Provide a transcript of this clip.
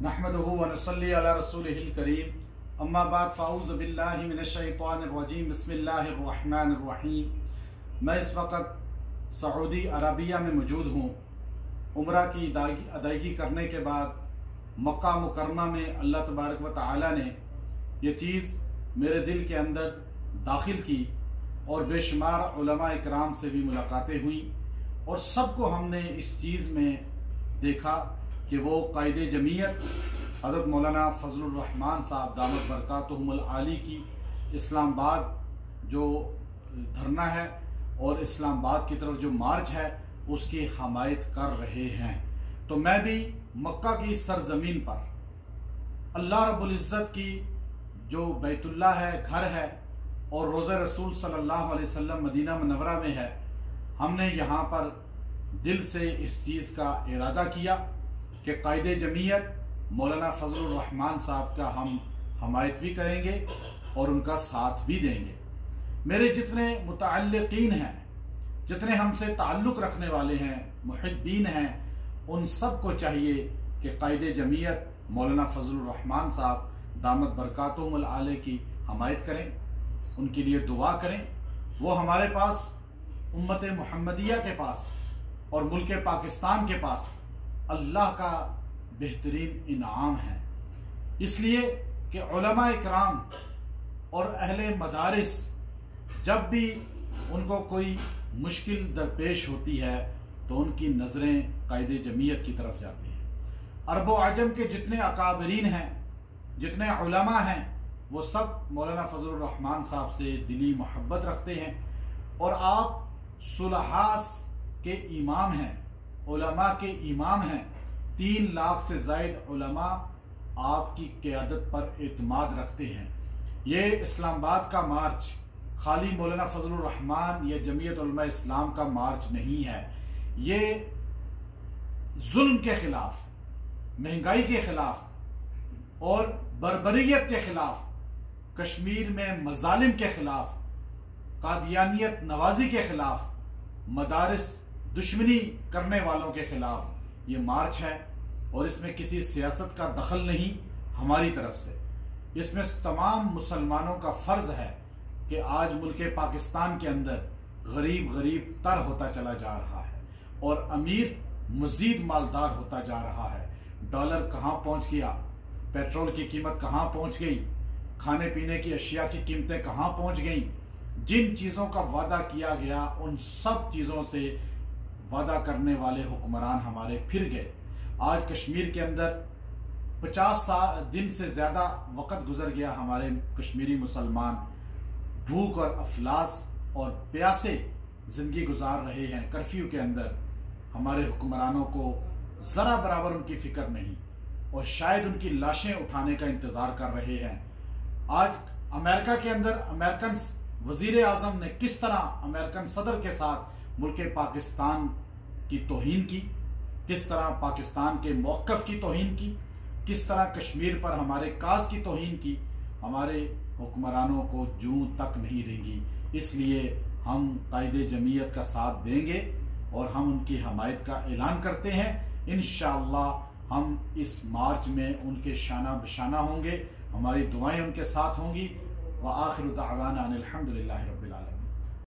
नहमदुहु व नसल्ली अला रसूलिहिल करीम अम्मा बाद फ़ाऊज़ु बिल्लाहि मिनश्शैतानिर रजीम बिस्मिल्लाहिर रहमानिर रहीम। मैं इस वक्त सऊदी अरबिया में मौजूद हूँ। उम्रा की अदायगी करने के बाद मक्का मुकरमा में अल्लाह तबारक व तआला ने ये चीज़ मेरे दिल के अंदर दाखिल की और बेशुमार उलमा इकराम से भी मुलाकातें हुई और सबको हमने इस चीज़ में देखा कि वो कायदे जमीयत हज़रत मौलाना फजलुर रहमान साहब दामत बरकातुहुमुल आली की इस्लामाबाद जो धरना है और इस्लामाबाद की तरफ जो मार्च है उसकी हमायत कर रहे हैं। तो मैं भी मक्का की सरजमीन पर अल्लाह रब्बुल इज़्ज़त की जो बैतुल्लाह है, घर है, और रोज़ा रसूल सल्लल्लाहु अलैहि वसल्लम मदीना मुनव्वरा में है, हमने यहाँ पर दिल से इस चीज़ का इरादा किया कि कायदे जमीयत मौलाना फजलुर रहमान साहब का हम हमायत भी करेंगे और उनका साथ भी देंगे। मेरे जितने मुतअल्लिकीन हैं, जितने हमसे ताल्लुक़ रखने वाले हैं, मुहिब्बीन हैं, उन सब को चाहिए कि कायदे जमीयत मौलाना फजलुर रहमान साहब दामत बरकातुहुमुल आली की हमायत करें, उनके लिए दुआ करें। वो हमारे पास उम्मत मुहम्मदिया के पास और मुल्क पाकिस्तान के पास अल्लाह का बेहतरीन इनाम है, इसलिए कि उलमा इकराम और अहले मदारिस जब भी उनको कोई मुश्किल दरपेश होती है तो उनकी नज़रें कायदे जमीयत की तरफ जाती हैं। अरब व अजम के जितने अकाबरीन हैं, जितने उलमा हैं, वो सब मौलाना फजलुर रहमान साहब से दिली मोहब्बत रखते हैं और आप सुलहास के इमाम हैं, उलमा के इमाम हैं। 3 लाख से ज़ायद उलमा आपकी क़यादत पर एतमाद रखते हैं। ये इस्लामाबाद का मार्च खाली मौलाना फजलुर रहमान या जमीयत उलमा इस्लाम का मार्च नहीं है। ये जुल्म के खिलाफ, महंगाई के खिलाफ और बर्बरियत के खिलाफ, कश्मीर में मजालिम के खिलाफ, कादियानियत नवाजी के खिलाफ, मदारिस दुश्मनी करने वालों के खिलाफ ये मार्च है। और इसमें किसी सियासत का दखल नहीं हमारी तरफ से। इसमें तमाम मुसलमानों का फर्ज है कि आज मुल्क पाकिस्तान के अंदर गरीब गरीब तर होता चला जा रहा है और अमीर मजीद मालदार होता जा रहा है। डॉलर कहाँ पहुँच गया, पेट्रोल की कीमत कहाँ पहुँच गई, खाने पीने की अशिया की कीमतें कहाँ पहुँच गई। जिन चीज़ों का वादा किया गया उन सब चीज़ों से वादा करने वाले हुक्मरान हमारे फिर गए। आज कश्मीर के अंदर 50 दिन से ज़्यादा वक़्त गुजर गया। हमारे कश्मीरी मुसलमान भूख और अफलास और प्यासे ज़िंदगी गुजार रहे हैं। कर्फ्यू के अंदर हमारे हुक्मरानों को ज़रा बराबर उनकी फ़िक्र नहीं और शायद उनकी लाशें उठाने का इंतज़ार कर रहे हैं। आज अमेरिका के अंदर अमेरिकन वज़ीर आज़म ने किस तरह अमेरिकन सदर के साथ मुल्क पाकिस्तान की तौहीन की, किस तरह पाकिस्तान के मौक़िफ़ की तौहीन की, किस तरह कश्मीर पर हमारे काज की तौहीन की, हमारे हुक्मरानों को जूं तक नहीं देंगी। इसलिए हम कायदे जमीयत का साथ देंगे और हम उनकी हमायत का ऐलान करते हैं। इंशाअल्लाह हम इस मार्च में उनके शाना बशाना होंगे, हमारी दुआएं उनके साथ होंगी। व आखिरु दावाना अनिल हम्दुलिल्लाहि रब्बिल आलमीन।